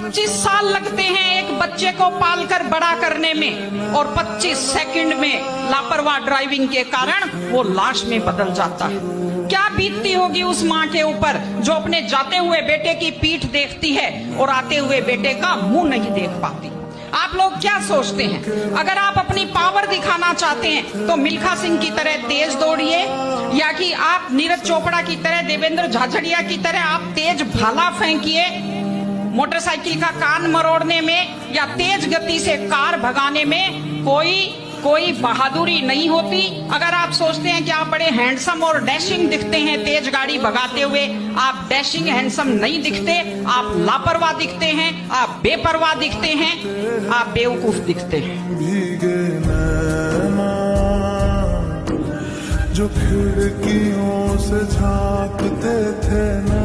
25 साल लगते हैं एक बच्चे को पालकर बड़ा करने में, और 25 सेकंड में लापरवाह ड्राइविंग के कारण वो लाश में बदल जाता है। क्या बीतती होगी उस माँ के ऊपर जो अपने जाते हुए बेटे की पीठ देखती है और आते हुए बेटे का मुंह नहीं देख पाती। आप लोग क्या सोचते हैं? अगर आप अपनी पावर दिखाना चाहते हैं तो मिल्खा सिंह की तरह तेज दौड़िए, या कि आप नीरज चोपड़ा की तरह, देवेंद्र झाझड़िया की तरह आप तेज भाला फेंकिए मोटरसाइकिल का कान मरोड़ने में, या तेज गति से कार भगाने में कोई बहादुरी नहीं होती। अगर आप सोचते हैं कि आप बड़े हैंडसम और डैशिंग दिखते हैं तेज गाड़ी भगाते हुए, आप डैशिंग हैंडसम नहीं दिखते, आप लापरवाह दिखते हैं, आप बेपरवाह दिखते हैं, आप बेवकूफ दिखते हैं। भीगे नैना जो खिड़कियों से झांकते थे ना